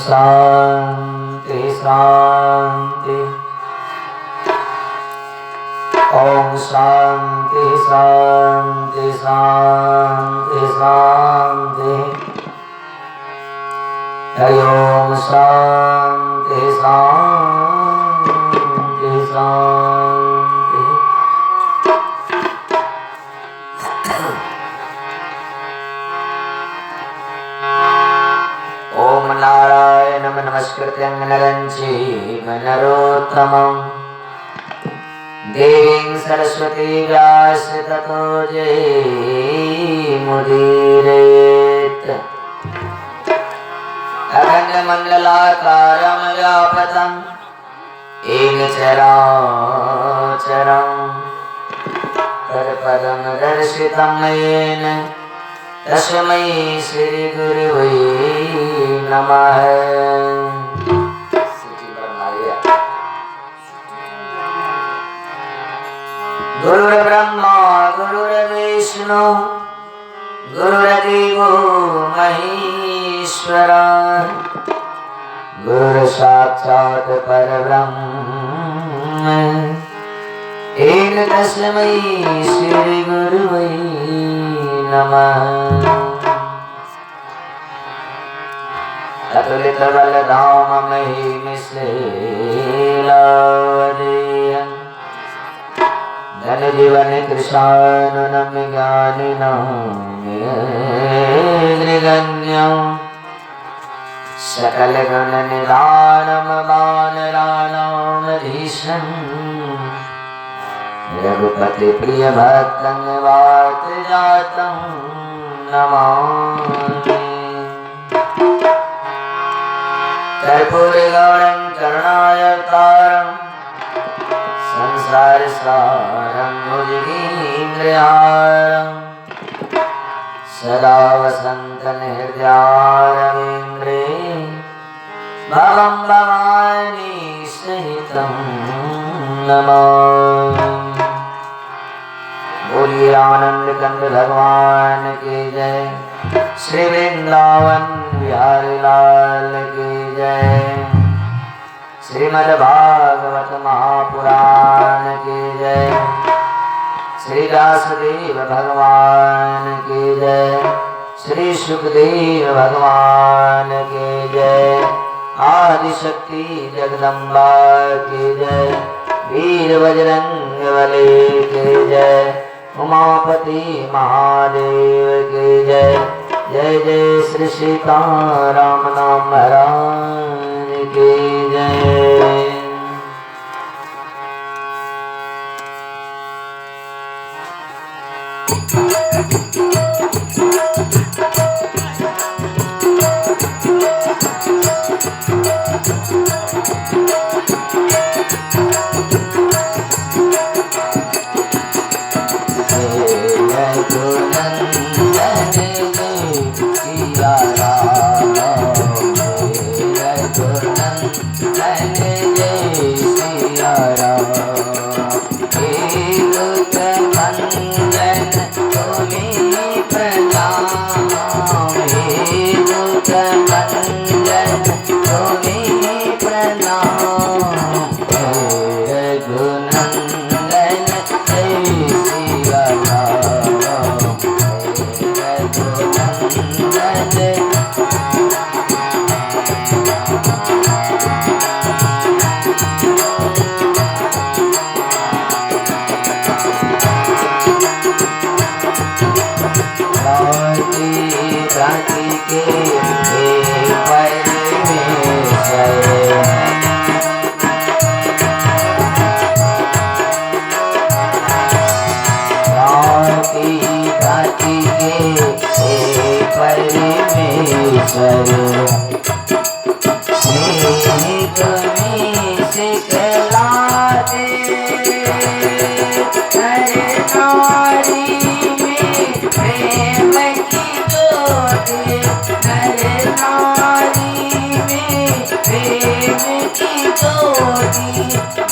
शांति शांति। ओम शांति शांति शांति शांति। हरि ओम शांति शांति शांति। ओम नारायणं नमस्कृत्यं नरं चैव नरोत्तमं देवीं सरस्वती व्यास ततो जयमुदीरयेत्। अखण्डमण्डलाकारं व्यापतं येन चराचरं तत्पदं दर्शितं येन तस्मै श्री गुरुवे नमः। गुरुर्ब्रह्मा गुरुर्विष्णु गुरुर्देवो महेश्वरा गुरुर्साक्षात् परब्रह्म येन तस्मै श्री गुरुवे नमः। अतुलित बलधाम महिमिश्लेलावदेयं धन जीवन कृशानुनं ज्ञानिनां निगण्यं सकल गुण निधानं वानराणामधीशं रघुपति प्रिय भक्तं वात जातं नमामि। कर्पूरगौरं करुणावतारं संसार सारं भुजगेन्द्रहारं सदा वसन्तं हृदयारविन्द्रे भवं भवानी सहितं नमामि। बोलिए आनंद कंद भगवान की जय, श्री वृंदावन बिहारी लाल की जय, श्रीमद् भागवत महापुराण की जय, श्री व्यासदेव भगवान की जय, श्री सुखदेव भगवान की जय, आदिशक्ति जगदम्बा की जय, वीर बजरंग बली की जय, उमापति महादेव की जय। जय जय श्री सीताराम नाम महाराज की जय।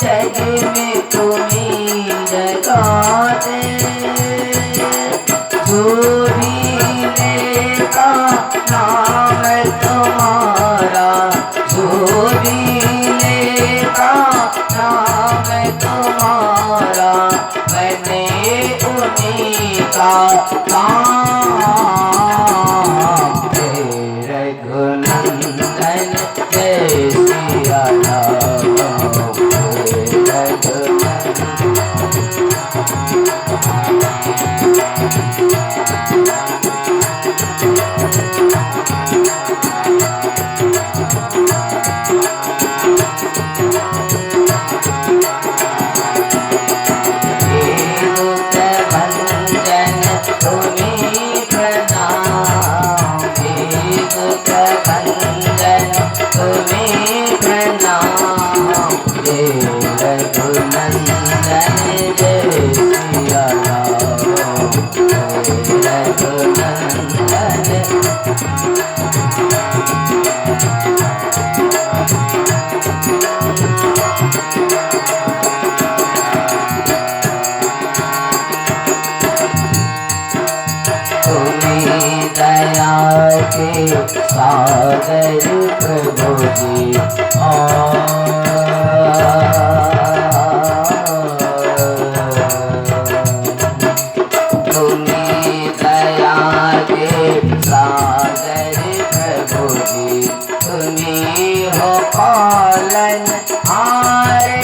जग में तुम्हें जगा दे नाम तुम्हारा रघुनंदन जय सिया राम सागर प्रभु जी तुम्हें दया के सागर प्रभु जी तुम्हें हो पालन हारे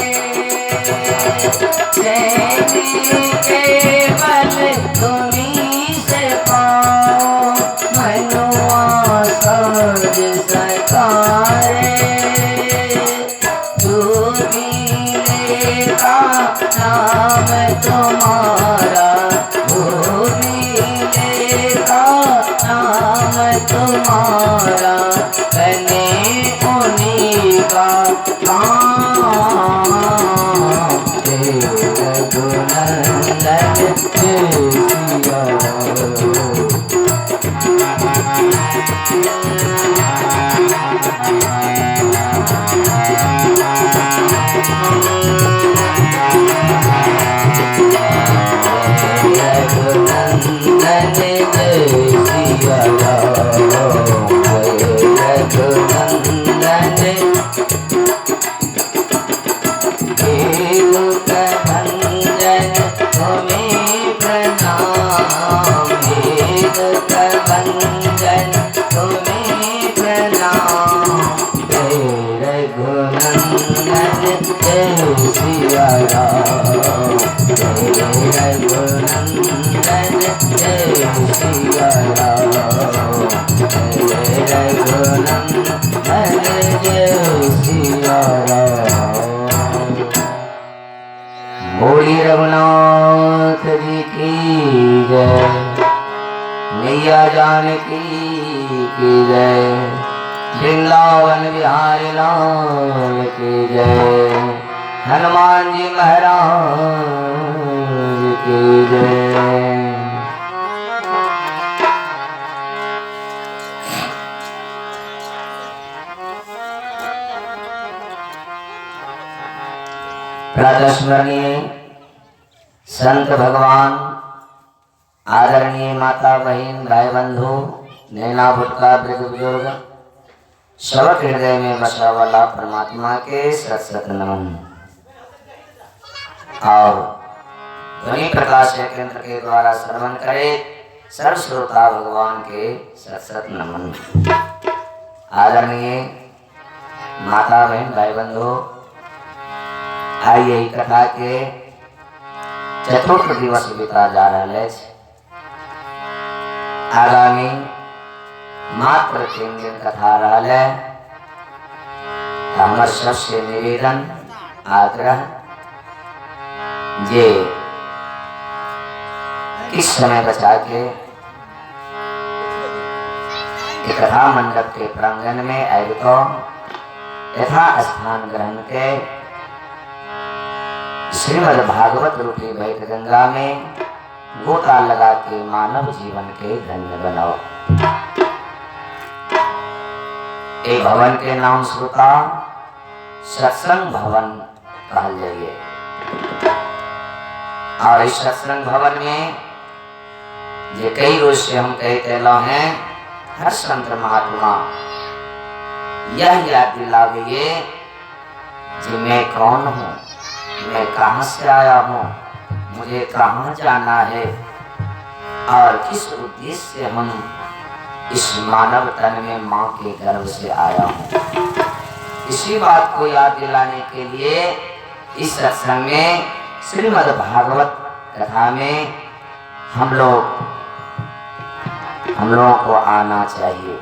केवल तुम्हीं से पाओ मनुआ सज सकारे तू भी लेगा नाम तुम्हारा तू भी लेगा नाम तुम्हारा बने उन्हीं का काम रघुनंदन जय सिया रघुनंदन जय सिया रघुनंदन भंजन तुम्हें प्रणाम भंजन तुम्हें प्रणाम जय रघुनंदन जय सिया राम जय रघुनंदन जय सिया राम जय रघुनंदन जय सिया राम। बोली रघुनाथ जी की जय मैया जानकी की जय वृंदावन बिहारी लाल की जय हनुमान जी महाराज की जय। प्रातस्मरणीय संत भगवान आदरणीय माता बहन भाई बंधु नैना भुटका वृद्ध बुजुर्ग सबक हृदय में बसा वाला परमात्मा के सत सत नमन और ध्वनि प्रकाश केंद्र के द्वारा श्रवण करे सर्व श्रोता भगवान के सत सत नमन। आदरणीय माता बहन भाई बंधु आइए कथा के चतुर्थ दिवस बीता जा रहा है। आगामी मात्र 3 दिन कथा रहा है। हमर सबसे निवेदन आग्रह जे किस समय बचा के कथा मंडप के प्रांगण में आए तो यथा स्थान ग्रहण के श्रीमद् भागवत रूपी बैठ गंगा में गोता लगा के मानव जीवन के धन्य बनाओ। ए भवन के नाम श्रोता सत्संग भवन कहल जाइए और इस सत्संग भवन में जे कई रोज से हम कहते हैं हर संत महात्मा यह याद दिलाइए कि मैं कौन हूँ, मैं कहाँ से आया हूँ, मुझे कहाँ जाना है और किस उद्देश्य से हम इस मानव तन में माँ के गर्भ से आया हूँ। इसी बात को याद दिलाने के लिए इस सत्संग में श्रीमद् भागवत कथा में हम लोगों को आना चाहिए।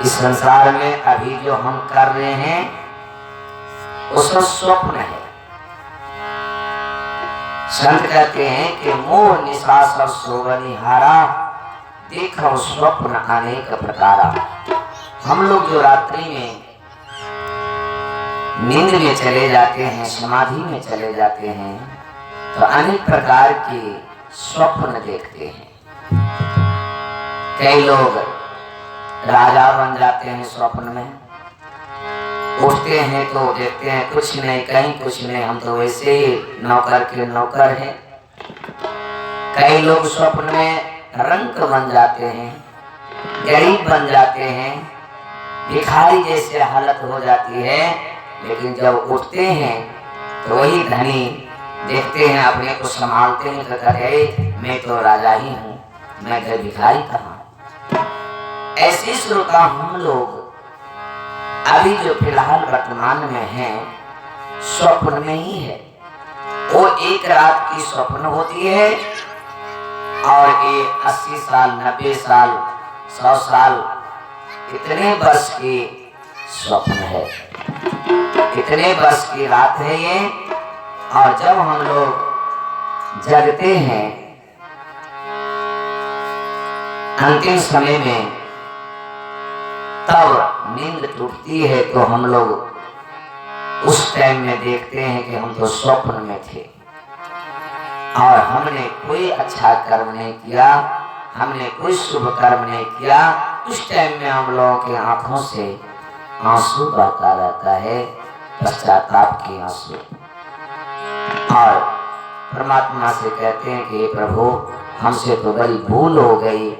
इस संसार में अभी जो हम कर रहे हैं वो सब स्वप्न है। संत कहते हैं कि मोह निशा सब सोवनिहारा, देखो स्वप्न अनेक प्रकारा। हम लोग जो रात्रि में नींद में चले जाते हैं, समाधि में चले जाते हैं, तो अनेक प्रकार के स्वप्न देखते हैं। कई लोग राजा बन जाते हैं स्वप्न में, उठते हैं तो देखते हैं कुछ नहीं, कहीं कुछ नहीं, हम तो वैसे ही नौकर के नौकर हैं। कई लोग स्वप्न में रंक बन जाते हैं, गरीब बन जाते हैं, भिखारी जैसे हालत हो जाती है। लेकिन जब उठते हैं तो वही धनी देखते हैं, अपने को संभालते हैं, तो कहते हैं मैं तो राजा ही हूँ, मैं घर भिखारी कहाँ। ऐसे श्रोता हम लोग अभी जो फिलहाल वर्तमान में हैं स्वप्न में ही है। वो एक रात की स्वप्न होती है और ये 80 साल 90 साल 100 साल इतने वर्ष की स्वप्न है, इतने वर्ष की रात है ये। और जब हम लोग जगते हैं अंतिम समय में, तब नींद टूटती है तो हम लोग उस टाइम में देखते हैं कि हम तो स्वप्न में थे और हमने कोई अच्छा कर्म नहीं किया, हमने कोई शुभ कर्म नहीं किया। उस टाइम में हम लोगों की आंखों से आंसू बहता रहता है, पश्चाताप के आंसू। और परमात्मा से कहते हैं कि प्रभु हमसे तो बड़ी भूल हो गई,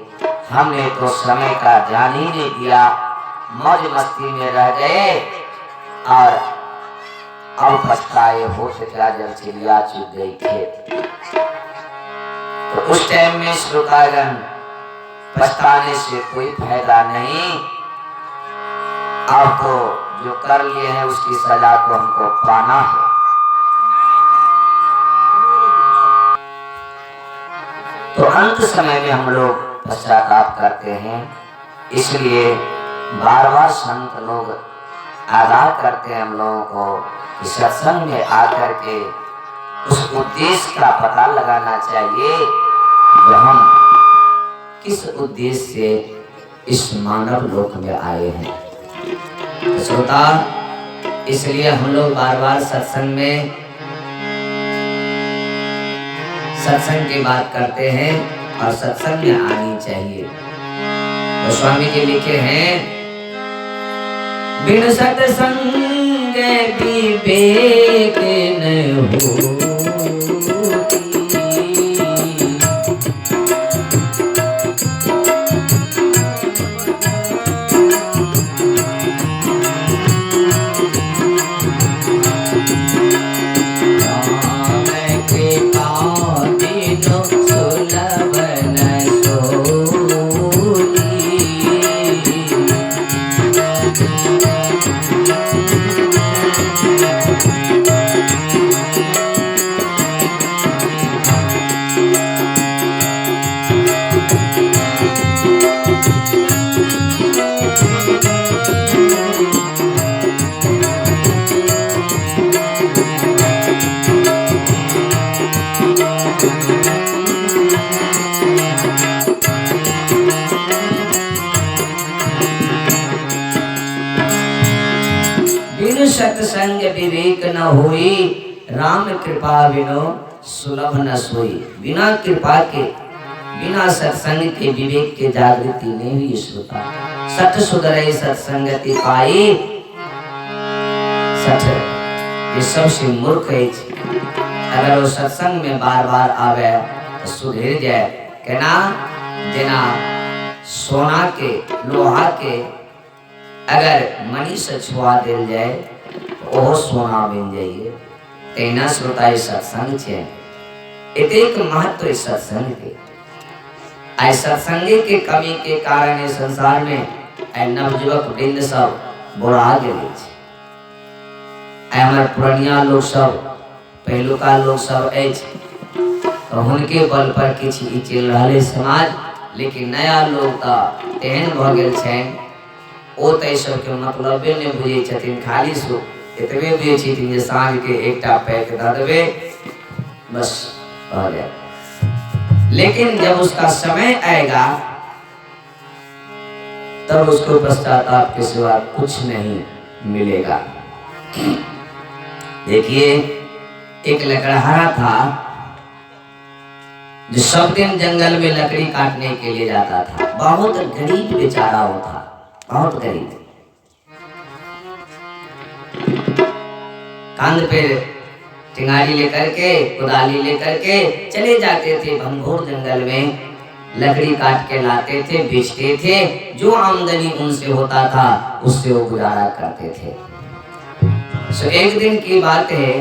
हमने तो समय का ध्यान ही नहीं दिया, मौज मस्ती में रह गए और अब पछताए हो क्या जब चिड़िया चुग गई खेत। तो उस टाइम में श्रोतागण पछताने से कोई फायदा नहीं। अब तो जो कर लिए हैं उसकी सजा को हमको पाना है। तो अंत समय में हम लोग पश्चाताप करते हैं, इसलिए बार बार संत लोग आगाह करते हैं हम लोगों को कि सत्संग में आकर के उस उद्देश्य का पता लगाना चाहिए जो हम किस उद्देश्य से इस मानव लोक में आए हैं। तो श्रोता, इसलिए हम लोग बार बार सत्संग में सत्संग की बात करते हैं और सत्संग में आनी चाहिए। तो स्वामी जी लिखे हैं, बिन सत्संग विवेक न हो, सत्संग विवेक न होई, राम कृपा बिनो सुलभ न सोई। बिना कृपा के, बिना सत्संग के, विवेक के जागृति नहीं हुई श्रोता। सठ सुधरे सत्संगति पाई, सठ ये सबसे मूर्ख है। अगर वो सत्संग में बार बार आवे तो सुधर जाए। कहना देना सोना के लोहा के अगर मनी से छुआ दिल जाए तो ओह सोना बन जाइए। तेना श्रोता सत्संग छे, एतेक महत्व सत्संग के। आज सत्संगी के कमी के कारण इस संसार में नवयुवक वृंद सब बुरा गए। हमारे पुरानिया लोग सब पहलुका लोग सब तो उनके बल पर किसी चल रहा समाज, लेकिन नया लोग तो तेहन भ गेल छन ओ तै सब के मतलब ने बुझे छथिन, खाली सो एतबे बुझे छथिन जे साँझ के एकटा पैक द देबे बस हो गया। लेकिन जब उसका समय आएगा तब उसको पश्चाताप के सिवा कुछ नहीं मिलेगा। देखिए एक लकड़हारा था जो सब दिन जंगल में लकड़ी काटने के लिए जाता था। बहुत गरीब बेचारा वो था, बहुत गरीब। कांध पे टिंगारी लेकर के कुदाली लेकर के चले जाते थे घनघोर जंगल में, लकड़ी काट के लाते थे, बेचते थे, जो आमदनी उनसे होता था उससे वो गुजारा करते थे। सो एक दिन की बात है,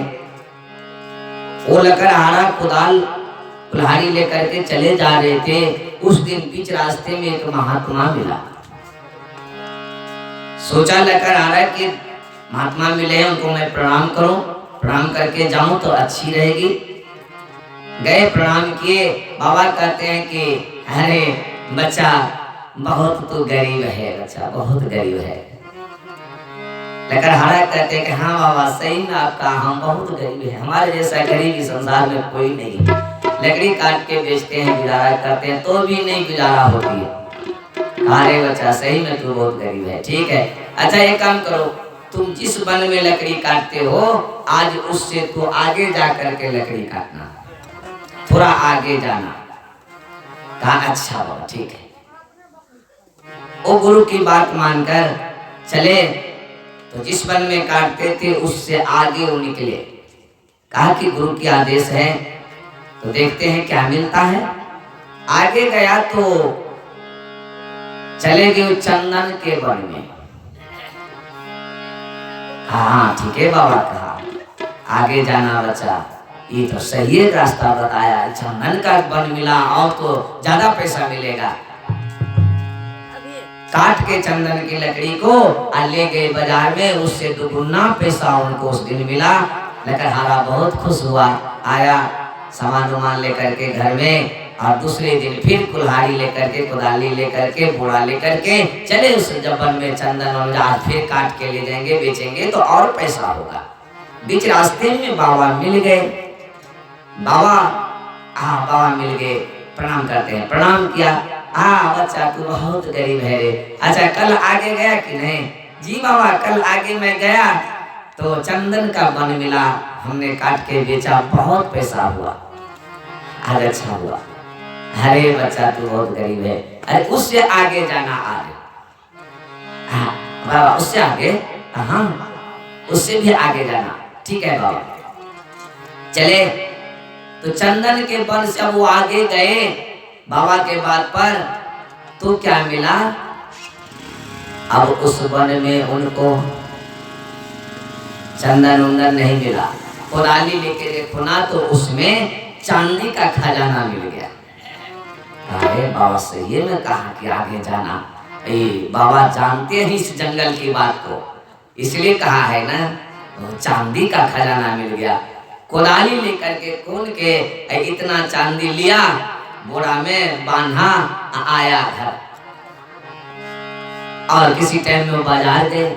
वो लकड़हारा कुदाल कुल्हाड़ी लेकर के चले जा रहे थे। उस दिन बीच रास्ते में एक महात्मा मिला। सोचा लकड़हारा कि महात्मा मिले हैं, उनको मैं प्रणाम करूं, प्रणाम करके जाऊं तो अच्छी रहेगी। गए, प्रणाम किए। बाबा कहते हैं कि अरे बच्चा बहुत तो गरीब है, बच्चा बहुत गरीब है। लकड़हारा कहते हैं कि हाँ बाबा सही में आपका, हम बहुत गरीब है, हमारे जैसा गरीब इस संसार में कोई नहीं। लकड़ी काट के बेचते हैं, गुजारा करते हैं, तो भी नहीं गुजारा होती है। अरे बच्चा सही में तू बहुत गरीब है, ठीक है। अच्छा एक काम करो, तुम जिस वन में लकड़ी काटते हो आज उससे तू आगे जा करके लकड़ी काटना, थोड़ा आगे जाना। कहा अच्छा बाबा ठीक है। वो गुरु की बात मानकर चले, तो जिस वन में काटते थे उससे आगे वो निकले। कहा कि गुरु की आदेश है, तो देखते हैं क्या मिलता है। आगे गया तो चले गए चंदन के वन में। हाँ ठीक है बाबा, कहा आगे जाना बच्चा, ये तो सही है रास्ता बताया, चंदन का वन मिला और तो ज्यादा पैसा मिलेगा। काट के चंदन की लकड़ी को ले गए बाजार में, उससे दुगुना पैसा उनको उस दिन मिला। लकड़हारा बहुत खुश हुआ, आया सामान उमान लेकर के घर में, और दूसरे दिन फिर कुल्हाड़ी लेकर के कुदाली लेकर के बोरा लेकर के चले उस जबन में चंदन और आज फिर काट के ले जाएंगे, बेचेंगे तो और पैसा होगा। बीच रास्ते में बाबा मिल गए। बाबा मिल गए, प्रणाम करते हैं। प्रणाम किया, बच्चा तू बहुत गरीब है रे। अच्छा कल आगे गया कि नहीं? जी बाबा कल आगे मैं गया तो चंदन का वन मिला, हमने काट के बेचा, बहुत पैसा हुआ, आज अच्छा हुआ। अरे बच्चा तू बहुत गरीब है, अरे उससे आगे जाना आगे। बाबा उससे आगे? हाँ उससे भी आगे जाना, ठीक है बाबा। चले तो चंदन के वन से वो आगे गए बाबा के बात पर, तो क्या मिला? अब उस वन में उनको चंदन उंदन नहीं मिला। कुदाली लेके देखो ना तो उसमें चांदी का खजाना मिल गया। अरे बाबा सही है, मैं कहा कि आगे जाना। बाबा जानते हैं इस जंगल की बात को, इसलिए कहा है ना, चांदी का खजाना मिल गया। कुदाली लेकर के खोल के इतना चांदी लिया, बोरा में बांधा, आया घर। और किसी टाइम में बाजार गए,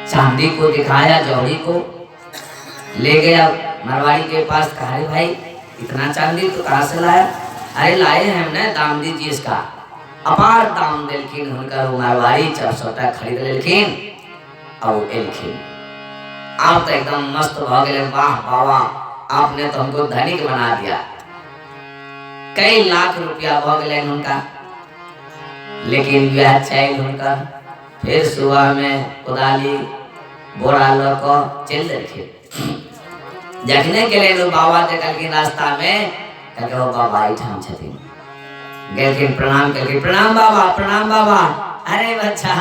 चांदी को दिखाया, जौहरी को ले गया मारवाड़ी के पास। कहा भाई इतना चांदी तो कहाँ से लाया? अरे लाए हैं हमने, दाम दीजिए इसका। अपार दाम दिलखिन हुनकर मारवाड़ी 400 खरीद लेकिन और एलखिन। आप तो एकदम मस्त हो गए, वाह बाबा आपने तो हमको धनिक बना दिया। कई लाख रुपया हो गए उनका, लेकिन ब्याह चाहिए उनका। फिर सुबह में कुदाली बोरा लो चल देखे देखने के लिए बाबा देखल रास्ता में, कहते हो बाबा ठाम छथिन। गए प्रणाम करके, प्रणाम बाबा। अरे बच्चा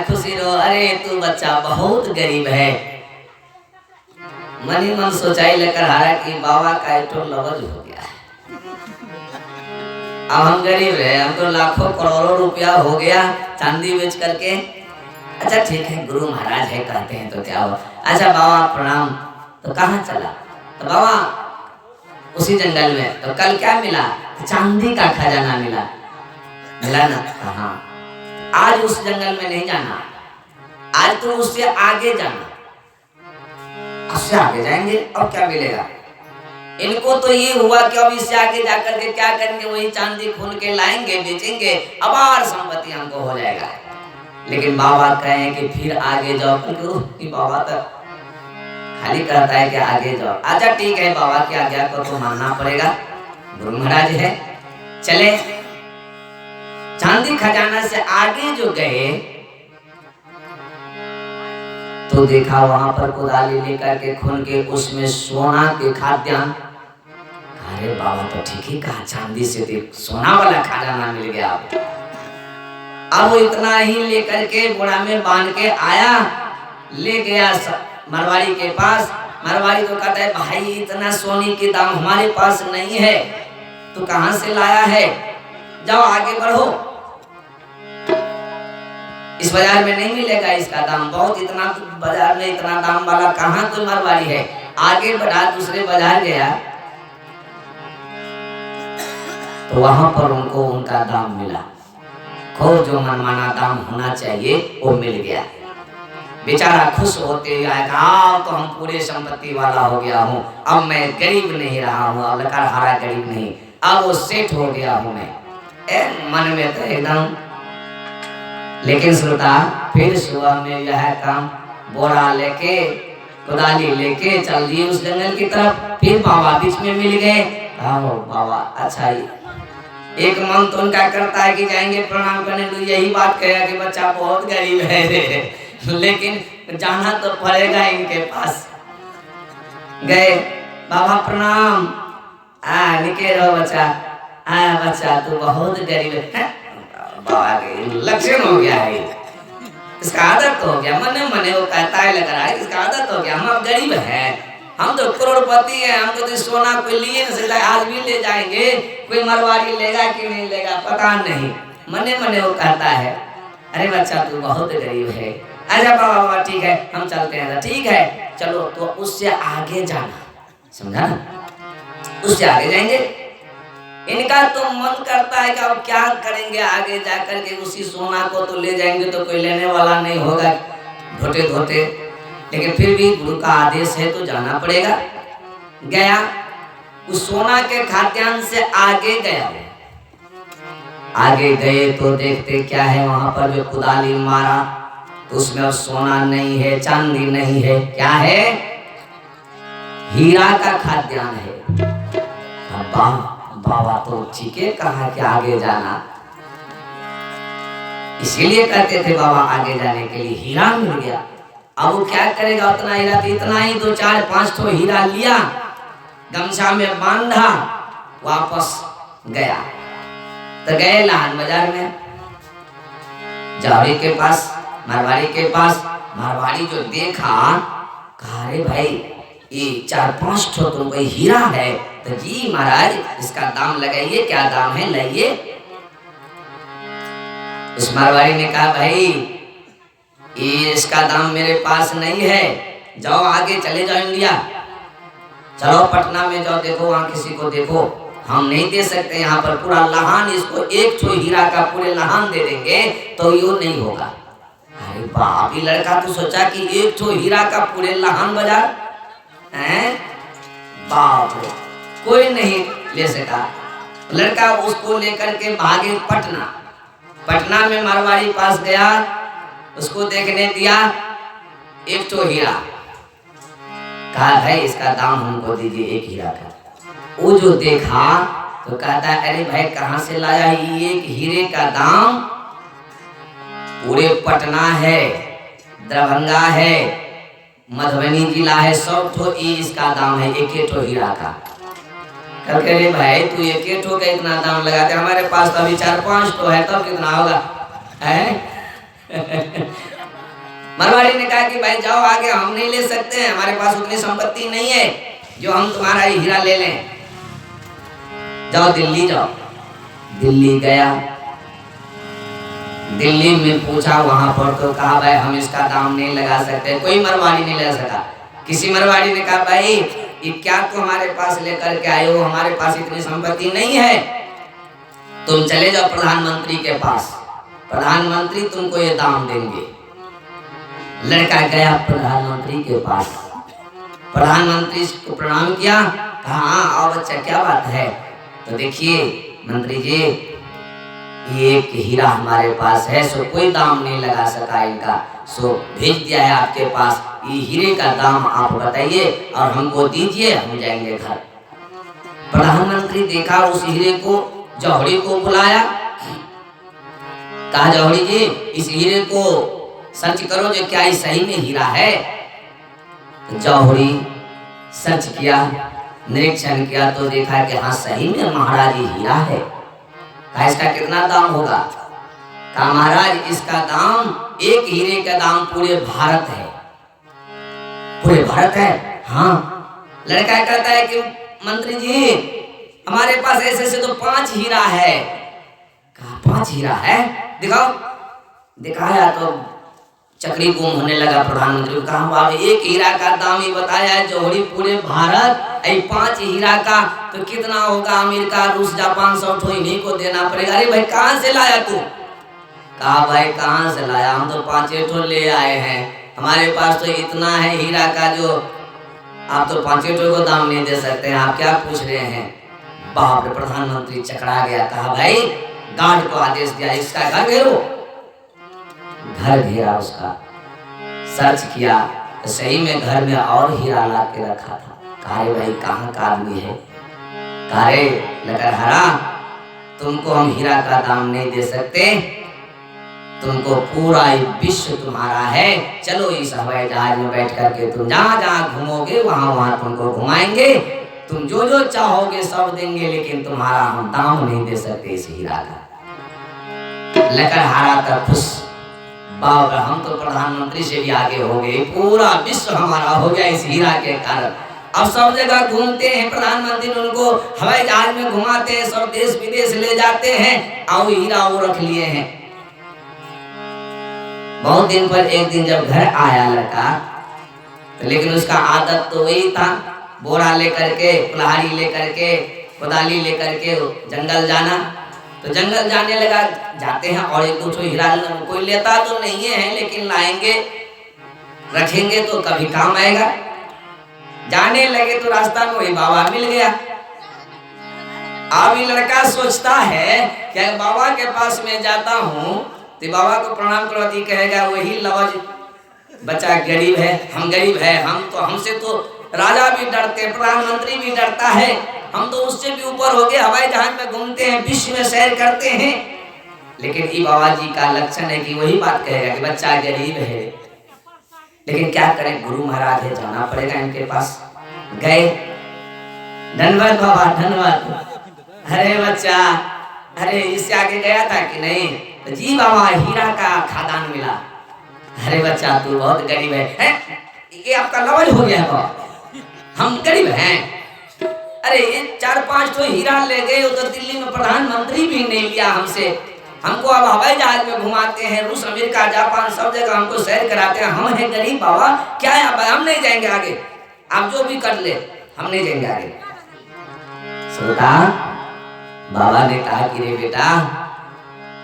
खुशी रहो, अरे तू बच्चा बहुत गरीब है। मनी मन सोचाई लेकर हारा कि बाबा का एक लवज हो गया। अब हम गरीब है, हमको लाखों करोड़ों रुपया हो गया चांदी बेच करके। अच्छा ठीक है, गुरु महाराज है कहते हैं तो क्या हुआ। अच्छा बाबा प्रणाम, तो कहाँ चला? तो बाबा उसी जंगल में। तो कल क्या मिला? तो चांदी का खजाना मिला। मिला ना? हाँ। आज उस जंगल में नहीं जाना, आज तो उससे आगे जाना। उससे आगे जाएंगे और क्या मिलेगा? इनको तो ये हुआ कि अब इससे आगे जाकर के क्या करेंगे, वही चांदी खोल के लाएंगे, बेचेंगे, अपार संपत्ति हमको हो जाएगा। लेकिन बाबा कहें कि फिर आगे जाओ, क्योंकि बाबा तो खाली कहता है कि आगे जाओ। अच्छा ठीक है, बाबा की आज्ञा को तो मानना पड़ेगा, गुरु महाराज है। चले चांदी खजाना से आगे जो गए तो देखा वहां पर कुदाली लेकर के खून के उसमें सोना के खाद्यान्न। अरे बाबा तो ठीक ही कहा, चांदी से सोना वाला खजाना मिल गया। अब वो इतना ही लेकर के बोरा में बांध के आया, ले गया मरवाड़ी के पास। मरवाड़ी तो कहता है भाई इतना सोने के दाम हमारे पास नहीं है, तो कहां से लाया है? जाओ आगे बढ़ो, इस बाजार में नहीं मिलेगा इसका दाम, बहुत इतना बाजार में इतना दाम वाला कहाँ कोई मरवाड़ी है। आगे बढ़ा, दूसरे बाजार गया तो वहां पर उनको उनका दाम मिला। खो जो मनमाना दाम होना चाहिए वो मिल गया। बेचारा खुश होते हुए आया, तो हम पूरे संपत्ति वाला हो गया हूँ, अब मैं गरीब नहीं रहा हूँ, अब लकड़हारा गरीब नहीं, अब वो सेठ हो गया हूँ मैं। मन में तो एकदम। लेकिन श्रोता फिर सुबह में यह काम, बोरा लेके कुदाली लेके चल दिए उस जंगल की तरफ। फिर बाबा बीच में मिल गए। बाबा अच्छा ही एक मन तो उनका करता है कि जाएंगे प्रणाम करने, तो यही बात कहेगा कि बच्चा बहुत गरीब है रे। लेकिन जाना तो पड़ेगा इनके पास। गए, बाबा प्रणाम। निके रहो बच्चा, बच्चा तू बहुत गरीब है। बाबा के लक्षण हो गया है, इसका आदत हो गया, मने मने वो कहता है लग रहा है इसका आदत हो गया। हम अब गरीब हैं, हम तो करोड़पति हैं, हमको तो सोना कोई लिए नहीं सकता, आज भी ले जाएंगे, कोई मरवाड़ी लेगा कि नहीं लेगा पता नहीं। मने मने वो कहता है अरे बच्चा तू बहुत गरीब है। अच्छा बाबा ठीक है हम चलते हैं। ठीक है चलो, तो उससे आगे जाना, समझा ना, उससे आगे जाएंगे। इनका तो मन करता है कि अब क्या करेंगे आगे जाकर के, उसी सोना को तो ले जाएंगे तो कोई लेने वाला नहीं होगा धोते धोते। लेकिन फिर भी गुरु का आदेश है तो जाना पड़ेगा। गया, उस सोना के खाद्यान्न से आगे गया। आगे गए तो देखते क्या है, वहां पर जो कुदाली मारा तो उसमें सोना नहीं है, चांदी नहीं है, क्या है? हीरा का खाद्यान्न है। बाबा तो ठीक है कहा कि आगे जाना, इसीलिए कहते थे बाबा आगे जाने के लिए। हीरा मिल गया, अब वो क्या करेगा उतना हीरा? इतना ही तो 4-5 ठो हीरा लिया, गमछा में बांधा, वापस गया। तो गए लाहन बाजार में, जौहरी के पास, मारवाड़ी के पास। मारवाड़ी जो देखा, कहा अरे भाई ये 4-5 ठो तो कोई हीरा है। तो जी महाराज इसका दाम लगाइए, क्या दाम है लाइए। उस मारवाड़ी ने कहा भाई ये इसका दाम मेरे पास नहीं है, जाओ आगे चले जाओ इंडिया, चलो पटना में जाओ, देखो वहां किसी को देखो, हम नहीं दे सकते यहाँ पर पूरा लहान, इसको एक ठो हीरा का पूरे लहान दे देंगे तो यो नहीं होगा। अरे बाप, ये लड़का तो सोचा कि एक ठो हीरा का पूरे लहान बाजार है, बाप रे, कोई नहीं ले सका। लड़का उसको लेकर के भागे पटना। पटना में मारवाड़ी पास गया, उसको देखने दिया एक तो हीरा, कहा भाई इसका दाम हमको दीजिए एक हीरा का। वो जो देखा तो कहता अरे भाई कहाँ से लाया ये? एक हीरे का दाम पूरे पटना है, दरभंगा है, मधुबनी जिला है, सब ठो इसका दाम है, एक ठो हीरा का। कल कह रहे भाई तू एक ठो का इतना दाम लगाते, हमारे पास तो अभी 4-5 ठो है, तब कितना होगा है? मारवाड़ी ने कहा कि भाई जाओ आगे, हम नहीं ले सकते हैं, हमारे पास उतनी संपत्ति नहीं है जो हम तुम्हारा हीरा ले लें, जाओ दिल्ली जाओ। दिल्ली गया, दिल्ली में पूछा वहां पर तो कहा भाई हम इसका दाम नहीं लगा सकते, कोई मरवाड़ी नहीं ले सका। किसी मरवाड़ी ने कहा भाई ये क्या तुम हमारे पास लेकर के आए हो, हमारे पास इतनी संपत्ति नहीं है, तुम चले जाओ प्रधानमंत्री के पास, प्रधानमंत्री तुमको ये दाम देंगे। लड़का गया प्रधानमंत्री के पास, प्रधानमंत्री को प्रणाम किया, कहा हाँ आओ बच्चा क्या बात है। तो देखिए मंत्री जी ये एक हीरा हमारे पास है, सो कोई दाम नहीं लगा सका इनका, सो भेज दिया है आपके पास, ये हीरे का दाम आप बताइए और हमको दीजिए, हम जाएंगे घर। प्रधानमंत्री देखा उस हीरे को, जौहरी को बुलाया, कहा जौहरी जी इस हीरे को सर्च करो जो क्या ये सही में हीरा है। तो जौहरी सर्च किया, निरीक्षण किया तो देखा कि हाँ सही में महाराज ये हीरा है। कहा इसका कितना दाम होगा। कहा महाराज इसका दाम, एक हीरे का दाम पूरे भारत है। पूरे भारत है? हाँ। लड़का कहता है कि मंत्री जी हमारे पास ऐसे से तो 5 हीरा है। कहा 5 हीरा है, दिखाओ। दिखाया तो चक्री गुम होने लगा। प्रधानमंत्री को कहा बाबा एक हीरा का दाम ही बताया है जौहरी पूरे भारत, 5 हीरा का तो कितना होगा, अमेरिका रूस जापान सब तो इन्हीं को देना पड़ेगा। अरे भाई कहाँ से लाया तू। कहा भाई कहाँ से लाया, हम तो 5 ठो ले आए हैं, हमारे पास तो इतना है हीरा का जो आप तो 5 ठो को दाम नहीं दे सकते हैं, आप क्या पूछ रहे हैं। बाप रे, प्रधानमंत्री चकरा गया। कहा भाई गार्ड को आदेश दिया इसका घर घेरो। घर घेरा उसका, सर्च किया तो सही में घर में और हीरा ला के रखा था। कहा भाई कहाँ का आदमी है। कहा लकड़हारा तुमको हम हीरा का दाम नहीं दे सकते, तुमको पूरा विश्व तुम्हारा है, चलो इस हवाई जहाज में बैठ करके तुम जहाँ जहाँ घूमोगे वहाँ वहाँ तुमको घुमाएंगे, तुम जो जो चाहोगे सब देंगे, लेकिन तुम्हारा हम दाम नहीं दे सकते इस हीरा का। लकड़हारा था खुश, बाबा हम तो प्रधानमंत्री से भी आगे हो गए, पूरा विश्व हमारा हो गया इस हीरा के कारण। अब सब जगह घूमते हैं, प्रधानमंत्री उनको हवाई जहाज में घुमाते हैं, सब देश विदेश ले जाते हैं, और हीरा वो रख लिए हैं। बहुत दिन पर एक दिन जब घर आया लड़का, तो लेकिन उसका आदत तो वही था, बोरा लेकर के, कुल्हाड़ी लेकर के, कुदाली लेकर के जंगल जाना। तो जंगल जाने लगा, जाते हैं और एक दूसरे हीरा कोई लेता तो नहीं है, लेकिन लाएंगे रखेंगे तो कभी काम आएगा। जाने लगे तो रास्ता में वही बाबा मिल गया। अब ये लड़का सोचता है कि बाबा के पास में जाता हूँ तो बाबा को प्रणाम करो, दी कहेगा वही लवज बच्चा गरीब है, हम गरीब है, हम तो हमसे तो राजा भी डरते, प्रधानमंत्री भी डरता है, हम तो उससे भी ऊपर हो गए, हवाई जहाज में घूमते हैं, विश्व में सैर करते हैं। लेकिन ये बाबा जी का लक्षण है कि वही बात कहेगा कि बच्चा गरीब है, लेकिन क्या करें, गुरु महाराज है, जाना पड़ेगा इनके पास। गए, धन्यवाद बाबा धन्यवाद। अरे बच्चा, अरे इससे आगे गया था कि नहीं। तो जी बाबा हीरा का खादान मिला। अरे बच्चा तू बहुत गरीब है? ये आपका लवज हो गया बाबा, हम गरीब हैं। अरे ये 4-5 तो हीरा ले गए, तो दिल्ली में प्रधानमंत्री भी नहीं लिया हमसे, हमको अब हवाई जहाज में घुमाते हैं, रूस अमेरिका जापान सब जगह हमको सैर कराते हैं, हम हैं गरीब बाबा, क्या है हम नहीं जाएंगे आगे, आप जो भी कर ले हम नहीं जाएंगे आगे। सुनता बाबा ने कहा कि रे बेटा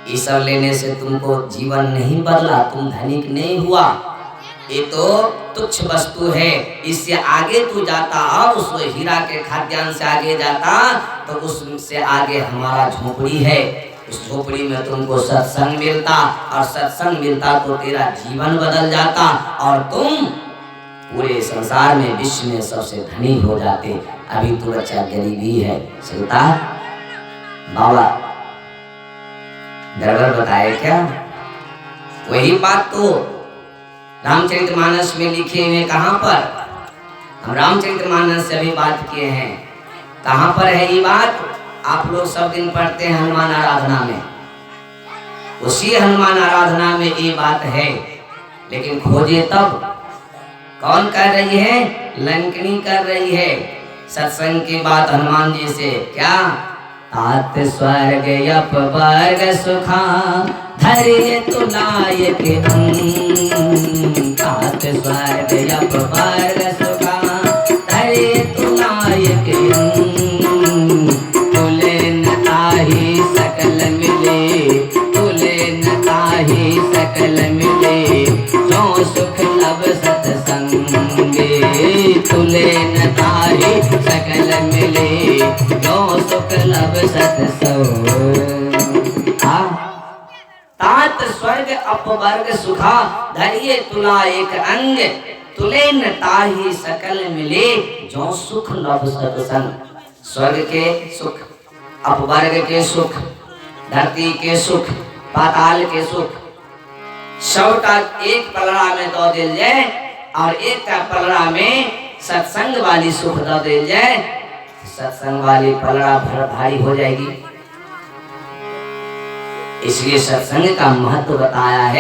ये सब लेने से तुमको जीवन नहीं बदला, तुम धनिक नहीं हुआ, ये तो तुच्छ वस्तु है, इससे आगे तू जाता और उस हीरा के खाद्यान्न से आगे जाता तो उससे आगे हमारा झोपड़ी है, उस झोपड़ी में तुमको सत्संग मिलता, और सत्संग मिलता तो तेरा जीवन बदल जाता और तुम पूरे संसार में विश्व में सबसे धनी हो जाते। अभी तो बच्चा गरीबी है। सुनता बाबा गड़बड़ बताए क्या? वही बात तो रामचरितमानस में लिखे हुए, कहाँ पर हम रामचरितमानस से अभी बात किए हैं, कहाँ पर है ये बात? आप लोग सब दिन पढ़ते हैं हनुमान आराधना में, उसी हनुमान आराधना में ये बात है। लेकिन खोजे तब कौन कर रही है? लंकनी कर रही है। सत्संग की बात हनुमान जी से क्या तात स्वर्ग अपवर्ग सुखा धैर्य तुलायक तात स्वर्ग अपवर्ग सुखा धैर्य तुलायक तुले न ताहि सकल मिले तुले न ताहि सकल मिले जो सुख लब सत्संगे तुले न ताहि सकल मिले जो सुख लब सत्संग। तात स्वर्ग अपवर्ग सुखा धैर्य तुला एक अंग तुले न ताहि सकल मिले जो सुख लब सत्संग। स्वर्ग के सुख, अपवर्ग के सुख, धरती के सुख, पाताल के सुख सबका एक पलड़ा में दो दिल जाए और एक का पलड़ा में सत्संग वाली सुख दो दिल जाए, सत्संग वाली पलड़ा भारी हो जाएगी। इसलिए सत्संग का महत्व बताया है।